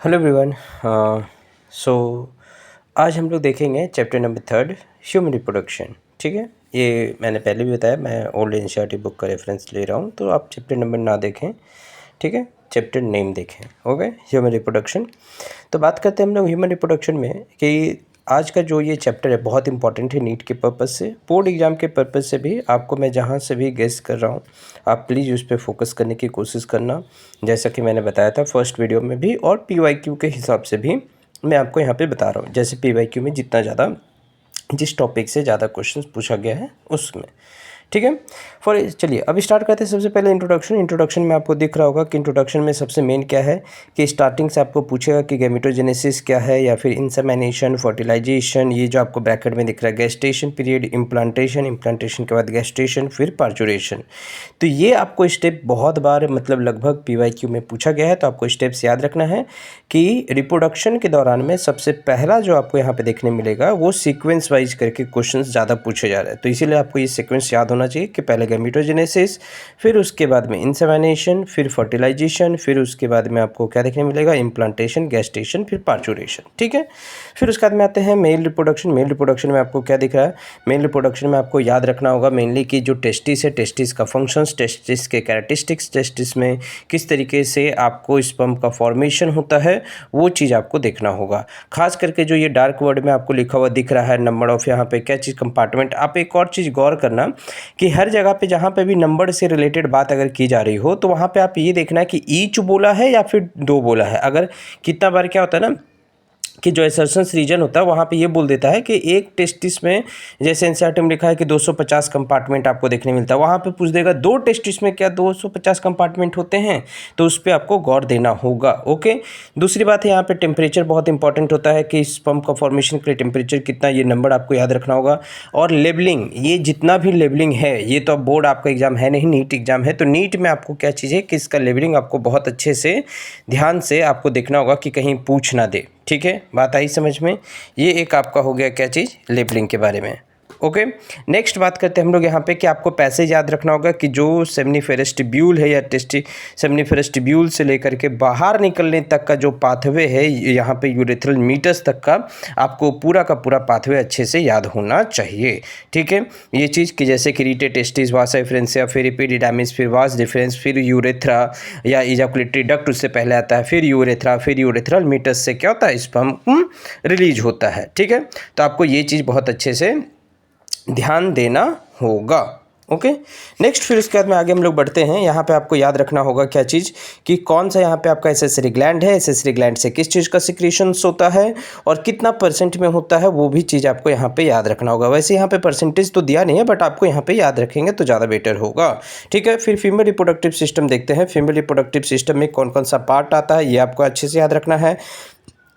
Hello everyone. सो आज हम लोग देखेंगे चैप्टर नंबर 3 ह्यूमन रिप्रोडक्शन। ठीक है, ये मैंने पहले भी बताया, मैं ओल्ड एनसीईआरटी बुक का रेफरेंस ले रहा हूँ, तो आप चैप्टर नंबर ना देखें, ठीक है, चैप्टर नेम देखें। Okay, human reproduction. तो बात करते हैं हम लोग ह्यूमन रिप्रोडक्शन में कि आज का जो ये चैप्टर है बहुत इंपॉर्टेंट है नीट के पर्पज़ से, बोर्ड एग्ज़ाम के पर्पज़ से भी। आपको मैं जहाँ से भी गेस कर रहा हूँ, आप प्लीज़ उस पर फोकस करने की कोशिश करना, जैसा कि मैंने बताया था फर्स्ट वीडियो में भी, और पीवाईक्यू के हिसाब से भी मैं आपको यहाँ पे बता रहा हूँ। जैसे पीवाईक्यू में जितना ज़्यादा, जिस टॉपिक से ज़्यादा क्वेश्चंस पूछा गया है उसमें, ठीक है। चलिए अब स्टार्ट करते हैं। सबसे पहले इंट्रोडक्शन में आपको दिख रहा होगा कि इंट्रोडक्शन में सबसे मेन क्या है कि स्टार्टिंग से आपको पूछेगा कि गैमेटोजेनेसिस क्या है, या फिर इंसेमिनेशन, फर्टिलाइजेशन, ये जो आपको ब्रैकेट में दिख रहा है, गेस्टेशन पीरियड, इम्प्लांटेशन के बाद गेस्टेशन, फिर पार्चुरेशन। तो ये आपको स्टेप बहुत बार मतलब लगभग पीवाईक्यू में पूछा गया है, तो आपको स्टेप्स याद रखना है कि रिप्रोडक्शन के दौरान में सबसे पहला जो आपको यहाँ पे देखने मिलेगा वो सीक्वेंस वाइज करके क्वेश्चंस ज़्यादा पूछे जा रहे हैं। तो इसीलिए आपको ये सीक्वेंस याद होना चाहिए कि पहले गैमेटोजेनेसिस, फिर उसके बाद में इंसेमिनेशन, फिर फर्टिलाइजेशन, फिर उसके बाद में आपको क्या देखने मिलेगा, इम्प्लांटेशन, गेस्टेशन, फिर पार्चुरेशन। ठीक है, फिर उसके बाद में आते हैं मेल रिप्रोडक्शन। मेल रिप्रोडक्शन में आपको क्या दिख रहा है, मेल रिप्रोडक्शन में आपको याद रखना होगा मेनली कि जो टेस्टिस है, टेस्टिस का फंक्शंस, टेस्टिस के कैरेक्टरिस्टिक्स, टेस्टिस में किस तरीके से आपको स्पर्म का फॉर्मेशन होता है, वो चीज़ आपको देखना होगा। खास करके जो ये डार्क वर्ड में आपको लिखा हुआ दिख रहा है नंबर ऑफ, यहाँ पे क्या चीज़, कंपार्टमेंट। आप एक और चीज़ गौर करना कि हर जगह पे जहाँ पे भी नंबर से रिलेटेड बात अगर की जा रही हो, तो वहाँ पे आप ये देखना है कि ईच बोला है या फिर 2 बोला है। अगर कितना बार क्या होता है ना कि जो एसर्शंस रीजन होता है वहाँ पे ये बोल देता है कि एक टेस्टिस में, जैसे एनसीईआरटी में लिखा है कि 250 कंपार्टमेंट आपको देखने मिलता है, वहाँ पे पूछ देगा 2 टेस्टिस में क्या 250 कंपार्टमेंट होते हैं, तो उस पर आपको गौर देना होगा। ओके, दूसरी बात है यहाँ पे टेम्परेचर बहुत इंपॉर्टेंट होता है कि स्पर्म का फॉर्मेशन के लिए टेम्परेचर कितना, ये नंबर आपको याद रखना होगा। और लेबलिंग, ये जितना भी लेबलिंग है, ये तो अब बोर्ड आपका एग्जाम है नहीं, नीट एग्जाम है, तो नीट में आपको क्या चीज़ है कि इसका लेबलिंग आपको बहुत अच्छे से ध्यान से आपको देखना होगा कि कहीं पूछ ना दे। ठीक है, बात आई समझ में। ये एक आपका हो गया क्या चीज़, लेबलिंग के बारे में। ओके, नेक्स्ट बात करते हैं हम लोग यहाँ पे कि आपको पैसेज याद रखना होगा कि जो सेमनीफेरस ट्यूब्यूल है या सेमनीफेरस ट्यूब्यूल से लेकर के बाहर निकलने तक का जो पाथवे है, यहाँ पे यूरेथ्रल मीटस तक का आपको पूरा का पूरा पाथवे अच्छे से याद होना चाहिए। ठीक है, ये चीज़ कि जैसे कि रीटे टेस्टिस, वासा एफरेंसिया, फिर एपिडिडामिस, फिर वास डिफरेंस, फिर यूरेथ्रा या इजाकुलेटरी डक्ट उससे पहले आता है, फिर यूरेथ्रा, फिर यूरेथ्रल मीटस से क्या होता है, स्पर्म रिलीज होता है। ठीक है, तो आपको ये चीज़ बहुत अच्छे से ध्यान देना होगा। ओके, नेक्स्ट फिर उसके बाद में आगे हम लोग बढ़ते हैं। यहाँ पे आपको याद रखना होगा क्या चीज़ कि कौन सा यहाँ पे आपका एसेसरी ग्लैंड है, एसेसरी ग्लैंड से किस चीज़ का सिक्रीशंस होता है और कितना परसेंट में होता है, वो भी चीज़ आपको यहाँ पे याद रखना होगा। वैसे यहाँ पे परसेंटेज तो दिया नहीं है, बट आपको यहाँ पे याद रखेंगे तो ज़्यादा बेटर होगा। ठीक है, फिर फीमेल रिप्रोडक्टिव सिस्टम देखते हैं। फीमेल रिप्रोडक्टिव सिस्टम में कौन कौन सा पार्ट आता है, ये आपको अच्छे से याद रखना है।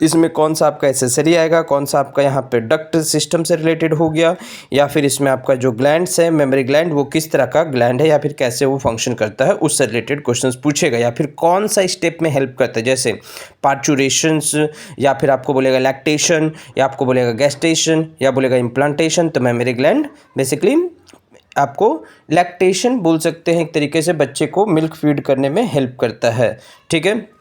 इसमें कौन सा आपका एसेसरी आएगा, कौन सा आपका यहाँ पे डक्ट सिस्टम से रिलेटेड हो गया, या फिर इसमें आपका जो ग्लैंड्स है, मेमोरी ग्लैंड, वो किस तरह का ग्लैंड है या फिर कैसे वो फंक्शन करता है, उससे रिलेटेड क्वेश्चंस पूछेगा। या फिर कौन सा स्टेप में हेल्प करता है, जैसे पार्चुरेशंस, या फिर आपको बोलेगा लैक्टेशन, या आपको बोलेगा गेस्टेशन, या बोलेगा इम्प्लांटेशन। तो मेमोरी ग्लैंड बेसिकली आपको लैक्टेशन बोल सकते हैं, एक तरीके से बच्चे को मिल्क फीड करने में हेल्प करता है। ठीक है,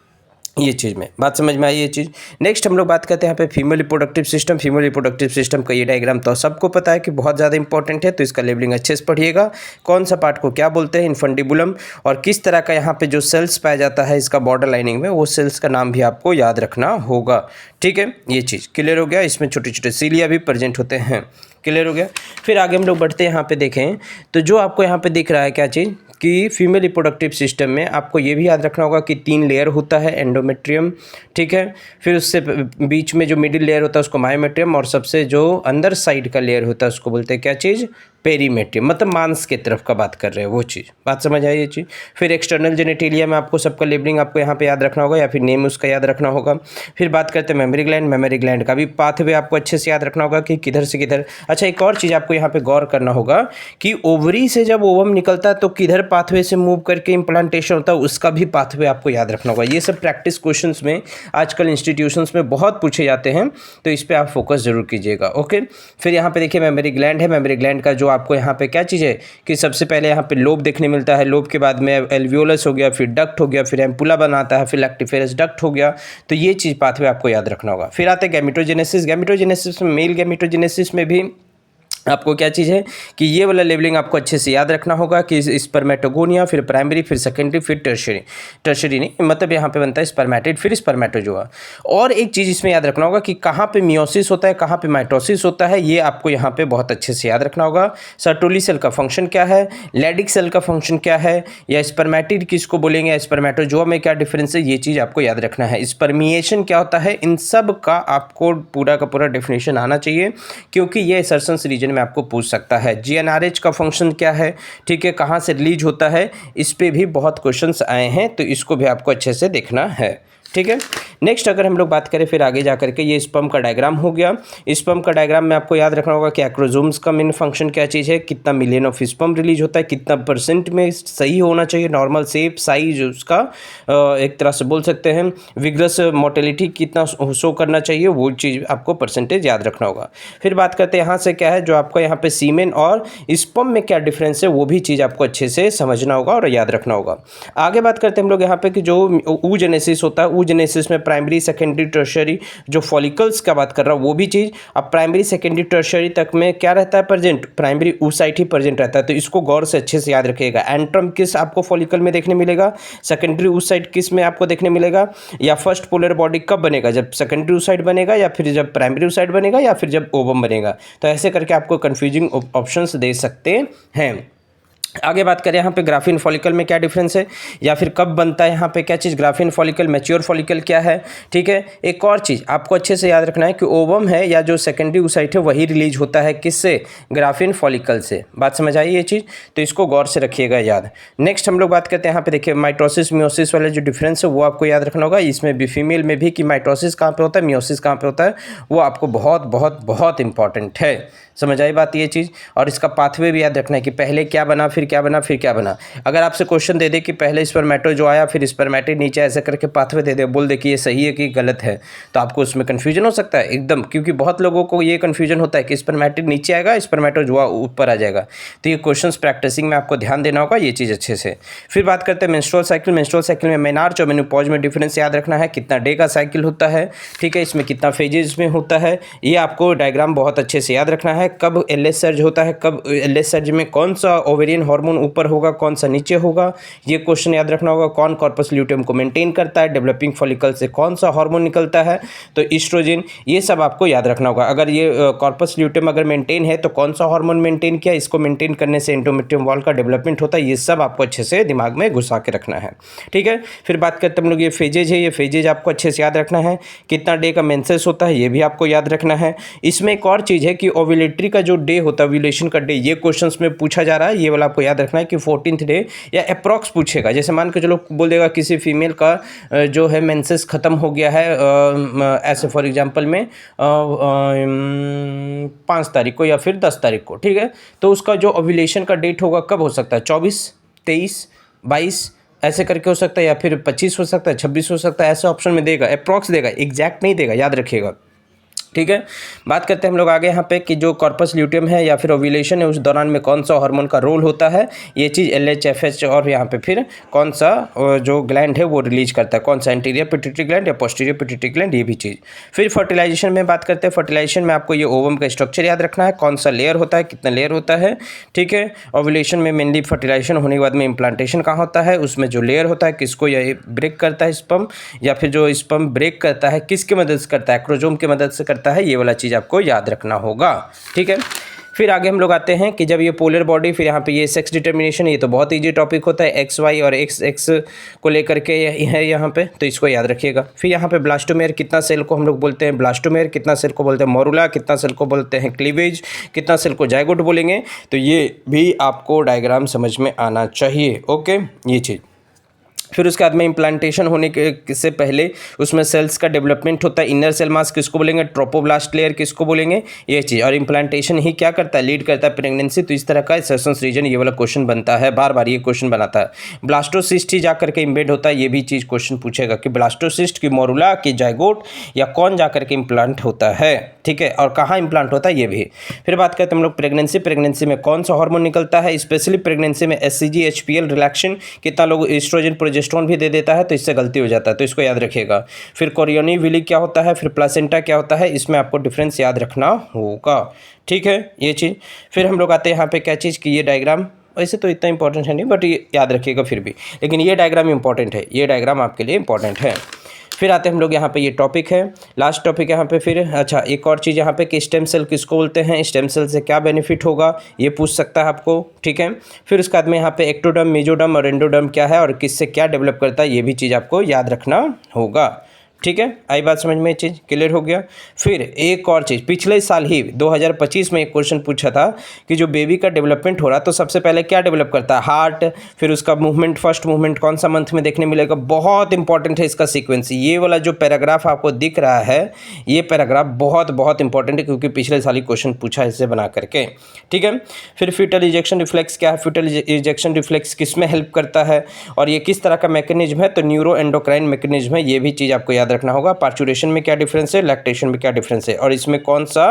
ये चीज़ में बात समझ में आई ये चीज़। नेक्स्ट हम लोग बात करते हैं यहाँ पे female reproductive system. Female reproductive system का ये डायग्राम तो सबको पता है कि बहुत ज़्यादा इंपॉर्टेंट है, तो इसका लेबलिंग अच्छे से पढ़िएगा। कौन सा पार्ट को क्या बोलते हैं, इन्फंडिबुलम, और किस तरह का यहाँ पे जो सेल्स पाया जाता है इसका बॉर्डर लाइनिंग में, वो सेल्स का नाम भी आपको याद रखना होगा। ठीक है, ये चीज़ क्लियर हो गया। इसमें छोटे छोटे सीलिया भी प्रेजेंट होते हैं, क्लियर हो गया। फिर आगे हम लोग बढ़ते हैं, यहाँ पे देखें तो जो आपको यहाँ पे दिख रहा है क्या चीज़ कि फीमेल रिप्रोडक्टिव सिस्टम में आपको ये भी याद रखना होगा कि 3 लेयर होता है, एंडोमेट्रियम, ठीक है, फिर उससे बीच में जो मिडिल लेयर होता है उसको मायोमेट्रियम, और सबसे जो अंदर साइड का लेयर होता है उसको बोलते हैं क्या चीज़, पेरीमेट्रियम, मतलब मांस के तरफ का बात कर रहे हैं वो चीज़। बात समझ आई ये चीज़। फिर एक्सटर्नल जेनेटेलिया में आपको सबका लेबलिंग आपको यहाँ पे याद रखना होगा, या फिर नेम उसका याद रखना होगा। फिर बात करते हैं मेमोरी ग्लैंड। मेमोरी ग्लैंड का भी पाथवे आपको अच्छे से याद रखना होगा कि किधर से किधर। अच्छा, एक और चीज़ आपको यहाँ पे गौर करना होगा कि ओवरी से जब ओवम निकलता है तो किधर पाथवे से मूव करके इम्प्लांटेशन होता है, उसका भी पाथवे आपको याद रखना होगा। ये सब प्रैक्टिस क्वेश्चंस में आजकल इंस्टीट्यूशंस में बहुत पूछे जाते हैं, तो इस पर आप फोकस जरूर कीजिएगा। ओके, फिर यहाँ पे देखिए मेमोरी ग्लैंड है। मेमोरी ग्लैंड का जो आपको यहाँ पे क्या चीज़ है कि सबसे पहले यहाँ पे लोब देखने मिलता है, लोब के बाद में एल्वियोलस हो गया, फिर डक्ट हो गया, फिर एम्पुला बनाता है, फिर लैक्टिफेरस डक्ट हो गया। तो ये चीज़ पाथवे आपको याद रखना होगा। फिर आते हैं गैमेटोजेनेसिस। गैमेटोजेनेसिस में मेल गैमेटोजेनेसिस में भी आपको क्या चीज़ है कि ये वाला लेवलिंग आपको अच्छे से याद रखना होगा कि स्पर्मेटोगोनिया, फिर प्राइमरी, फिर सेकेंडरी, फिर टर्शरी। टर्शरी नहीं, मतलब यहाँ पे बनता है स्पर्मेटिड, फिर स्पर्मेटोजोआ। और एक चीज़ इसमें याद रखना होगा कि कहाँ पे मियोसिस होता है, कहाँ पे माइटोसिस होता है, ये आपको यहाँ पे बहुत अच्छे से याद रखना होगा। सर्टोली सेल का फंक्शन क्या है, लैडिक सेल का फंक्शन क्या है, या स्पर्मेटिड किसको बोलेंगे, स्पर्मेटोजोआ में क्या डिफरेंस है, ये चीज़ आपको याद रखना है। स्पर्मिएशन क्या होता है, इन सब का आपको पूरा का पूरा डेफिनेशन आना चाहिए, क्योंकि ये सर्सन्स रीजन में आपको पूछ सकता है। जीएनआरएच का फंक्शन क्या है, ठीक है, कहाँ से रिलीज होता है, इस पे भी बहुत क्वेश्चंस आए हैं, तो इसको भी आपको अच्छे से देखना है, ठीक है। नेक्स्ट अगर हम लोग बात करें फिर आगे जा करके, ये स्पर्म का डायग्राम हो गया। स्पर्म का डायग्राम में आपको याद रखना होगा कि एक्रोजोम्स का मेन फंक्शन क्या चीज़ है, कितना मिलियन ऑफ स्पर्म रिलीज होता है, कितना परसेंट में सही होना चाहिए, नॉर्मल शेप साइज उसका, एक तरह से बोल सकते हैं विग्रस मोटिलिटी कितना शो करना चाहिए, वो चीज़ आपको परसेंटेज याद रखना होगा। फिर बात करते हैं यहाँ से क्या है, जो आपका यहाँ पे सीमेन और स्पर्म में क्या डिफरेंस है, वो भी चीज़ आपको अच्छे से समझना होगा और याद रखना होगा। आगे बात करते हैं हम लोग यहाँ पे कि जो oogenesis होता है, oogenesis में प्राइमरी, सेकेंडरी, टर्शरी, जो फॉलिकल्स का बात कर रहा हूँ वो भी चीज़। अब प्राइमरी, सेकेंडरी, टर्शरी तक में क्या रहता है प्रेजेंट, प्राइमरी oocyte ही प्रेजेंट रहता है, तो इसको गौर से अच्छे से याद रखिएगा। एंट्रम किस आपको फॉलिकल में देखने मिलेगा, सेकेंडरी oocyte किस में आपको देखने मिलेगा, या फर्स्ट पोलर बॉडी कब बनेगा, जब सेकेंडरी oocyte बनेगा, या फिर जब प्राइमरी oocyte बनेगा, या फिर जब ओवम बनेगा। तो ऐसे करके आपको कन्फ्यूजिंग ऑप्शंस दे सकते हैं। आगे बात करें यहाँ पे ग्राफिन फॉलिकल में क्या डिफरेंस है, या फिर कब बनता है यहाँ पे क्या चीज़, ग्राफिन फॉलिकल, मैच्योर फॉलिकल क्या है, ठीक है। एक और चीज़ आपको अच्छे से याद रखना है कि ओवम है या जो सेकेंडरी oocyte है वही रिलीज होता है किससे, ग्राफिन फॉलिकल से। बात समझ आई ये चीज़, तो इसको गौर से रखिएगा याद। नेक्स्ट हम लोग बात करते हैं यहाँ पे देखिए माइटोसिस मियोसिस वाले जो डिफरेंस है वो आपको याद रखना होगा। इसमें भी फीमेल में भी कि माइटोसिस कहाँ पे होता है, मियोसिस कहाँ पे होता है, वो आपको बहुत बहुत बहुत इंपॉर्टेंट है। समझ आई बात ये चीज़। और इसका पाथवे भी याद रखना है कि पहले क्या बना, फिर क्या बना, फिर क्या बना। अगर आपसे क्वेश्चन दे दे कि पहले स्पर्मेटो जो आया फिर स्पर्मेटिड नीचे, ऐसे करके पाथवे दे दे, बोल दे कि ये सही है कि गलत है, तो आपको उसमें कन्फ्यूजन हो सकता है एकदम, क्योंकि बहुत लोगों को ये कन्फ्यूजन होता है कि स्पर्मेटिड नीचे आएगा, स्पर्मेटो जो ऊपर आ जाएगा। तो ये क्वेश्चन प्रैक्टिसिंग में आपको ध्यान देना होगा ये चीज़ अच्छे से। फिर बात करते हैं मेंस्ट्रुअल साइकिल। मेंस्ट्रुअल साइकिल में मेनार्च और मेनोपॉज में डिफरेंस याद रखना है, कितना डे का साइकिल होता है, ठीक है, इसमें कितना फेजेस में होता है, ये आपको डायग्राम बहुत अच्छे से याद रखना है। कब एलएस सर्ज होता है, कब एलएस सर्ज में कौन सा ओवेरियन हार्मोन ऊपर होगा, कौन सा नीचे होगा, ये क्वेश्चन याद रखना होगा। कौन कॉर्पस ल्यूटियम को मेंटेन करता है, डेवलपिंग फॉलिकल से कौन सा हार्मोन निकलता है, तो ईस्ट्रोजन, ये सब आपको याद रखना होगा। अगर ये कॉर्पस ल्यूटियम अगर मेंटेन है तो कौन सा हार्मोन मेंटेन किया, इसको मेंटेन करने से एंडोमेट्रियम वॉल का डेवलपमेंट होता है, ये सब आपको अच्छे से दिमाग में घुसा के रखना है, ठीक है। फिर बात करते हैं हम लोग ये फेजेज है, ये फेजेज आपको अच्छे से याद रखना है। कितना डे का मेंसेस होता है ये भी आपको याद रखना है। इसमें एक और चीज़ है कि ओव्यूलेटरी का जो डे होता है, ओव्यूलेशन का डे, ये क्वेश्चंस में पूछा जा रहा है, ये वाला आपको याद रखना है कि 14th डे या अप्रॉक्स पूछेगा। जैसे मान के चलो बोल देगा किसी फीमेल का जो है मेंसेस ख़त्म हो गया है, ऐसे फॉर एग्जांपल में 5 तारीख को या फिर 10 तारीख को, ठीक है, तो उसका जो ओव्यूलेशन का डेट होगा कब हो सकता है, 24, 23, 22 ऐसे करके हो सकता है, या फिर 25 हो सकता है, 26 हो सकता है, ऐसे ऑप्शन में देगा, अप्रॉक्स देगा, एग्जैक्ट नहीं देगा, याद रखिएगा, ठीक है। बात करते हैं हम लोग आगे यहाँ पे कि जो कॉर्पस ल्यूटियम है या फिर ओव्यूलेशन है उस दौरान में कौन सा हार्मोन का रोल होता है, ये चीज़ LH FH, और यहाँ पे फिर कौन सा जो ग्लैंड है वो रिलीज करता है, कौन सा एंटीरियर पिट्यूटरी ग्लैंड या पोस्टीरियर पिट्यूटरी ग्लैंड, ये भी चीज़। फिर फर्टिलाइजेशन में बात करते हैं। फर्टिलाइजेशन में आपको ये ओवम का स्ट्रक्चर याद रखना है, कौन सा लेयर होता है, कितना लेयर होता है, ठीक है। ओव्यूलेशन में मेनली फर्टिलाइजेशन होने के बाद में इम्प्लांटेशन कहाँ होता है, उसमें जो लेयर होता है किसको ये ब्रेक करता है, स्पर्म, या फिर जो स्पर्म ब्रेक करता है किसकी मदद से करता है, एक्रोजोम की मदद से करता है, ये वाला चीज़ आपको याद रखना होगा, ठीक है। फिर आगे हम लोग आते हैं कि जब ये पोलर बॉडी, फिर यहाँ पे ये सेक्स डिटर्मिनेशन, ये तो बहुत इजी टॉपिक होता है, XY और XX को लेकर के है यहाँ पे, तो इसको याद रखिएगा। फिर यहाँ पे ब्लास्टोमेयर, कितना सेल को हम लोग बोलते हैं ब्लास्टोमेयर, कितना सेल को बोलते हैं मोरुला, कितना सेल को बोलते हैं क्लीवेज, कितना सेल को जाइगोट बोलेंगे, तो ये भी आपको डायग्राम समझ में आना चाहिए, ओके, ये चीज़। फिर उसके बाद में इम्प्लांटेशन होने के से पहले उसमें सेल्स का डेवलपमेंट होता है। इनर सेल मास किसको बोलेंगे, ट्रोपोब्लास्ट लेयर किसको बोलेंगे, ये चीज़। और इम्प्लांटेशन ही क्या करता है, लीड करता है प्रेगनेंसी। तो इस तरह का सेशंस रीजन ये वाला क्वेश्चन बनता है, बार बार ये क्वेश्चन बनाता है। ब्लास्टोसिस्ट ही जाकर के इम्बेड होता है, ये भी चीज़ क्वेश्चन पूछेगा कि ब्लास्टोसिस्ट की मोरुला की जाइगोट या कौन जाकर के इम्प्लांट होता है, ठीक है, और कहाँ इम्प्लांट होता है ये भी। फिर बात करते हैं हम लोग प्रेगनेंसी में कौन सा हार्मोन निकलता है, स्पेशली प्रेगनेंसी में एचसीजी, एचपीएल, रिलैक्सेशन। कितना लोग एस्ट्रोजन, प्रोजेस्टेरोन भी दे देता है, तो इससे गलती हो जाता है, तो इसको याद रखिएगा। फिर कोरियोनी विली क्या होता है, फिर प्लासेंटा क्या होता है, इसमें आपको डिफरेंस याद रखना होगा, ठीक है, ये चीज़। फिर हम लोग आते हैं यहाँ पे क्या चीज़ कि ये डायग्राम वैसे तो इतना इंपॉर्टेंट है नहीं, बट ये याद रखिएगा फिर भी, लेकिन ये डायग्राम इंपॉर्टेंट है, ये डायग्राम आपके लिए इंपॉर्टेंट है। फिर आते हैं हम लोग यहाँ पे, ये टॉपिक है, लास्ट टॉपिक यहाँ पे। फिर अच्छा एक और चीज़ यहाँ पे कि स्टेम सेल किसको बोलते हैं, स्टेम सेल से क्या बेनिफिट होगा, ये पूछ सकता है आपको, ठीक है। फिर उसके बाद में यहाँ पे एक्टोडर्म, मेसोडर्म और एंडोडर्म क्या है और किससे क्या डेवलप करता है, ये भी चीज़ आपको याद रखना होगा, ठीक है। आई बात समझ में, चीज़ क्लियर हो गया। फिर एक और चीज़, पिछले साल ही 2025 में एक क्वेश्चन पूछा था कि जो बेबी का डेवलपमेंट हो रहा है तो सबसे पहले क्या डेवलप करता है, हार्ट, फिर उसका मूवमेंट, फर्स्ट मूवमेंट कौन सा मंथ में देखने मिलेगा। बहुत इंपॉर्टेंट है इसका सीक्वेंस। ये वाला जो पैराग्राफ आपको दिख रहा है, ये पैराग्राफ बहुत बहुत इंपॉर्टेंट है, क्योंकि पिछले साल ही क्वेश्चन पूछा इससे बना करके, ठीक है। फिर फीटल इजेक्शन रिफ्लेक्स क्या है, फीटल इजेक्शन रिफ्लेक्स किस में हेल्प करता है और ये किस तरह का मैकेनिज्म है, तो न्यूरो एंडोक्राइन मैकेनिज्म है, ये भी चीज़ आपको याद रखना होगा। पार्चुरेशन में क्या डिफरेंस है, लैक्टेशन में क्या डिफरेंस है, और इसमें कौन सा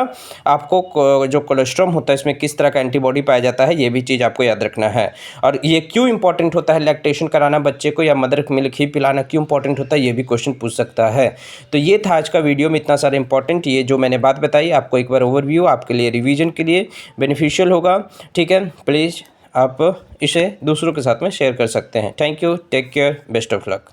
आपको जो कोलेस्ट्रॉम होता है इसमें किस तरह का एंटीबॉडी पाया जाता है, ये भी चीज़ आपको याद रखना है। और ये क्यों इंपॉर्टेंट होता है, लैक्टेशन कराना बच्चे को या मदर मिल्क ही पिलाना क्यों इंपॉर्टेंट होता है, ये भी क्वेश्चन पूछ सकता है। तो ये था आज का वीडियो में इतना सारा इंपॉर्टेंट, ये जो मैंने बात बताई आपको एक बार ओवरव्यू, आपके लिए रिवीजन के लिए बेनिफिशियल होगा, ठीक है। प्लीज़ आप इसे दूसरों के साथ में शेयर कर सकते हैं। Thank you, take care, best of luck.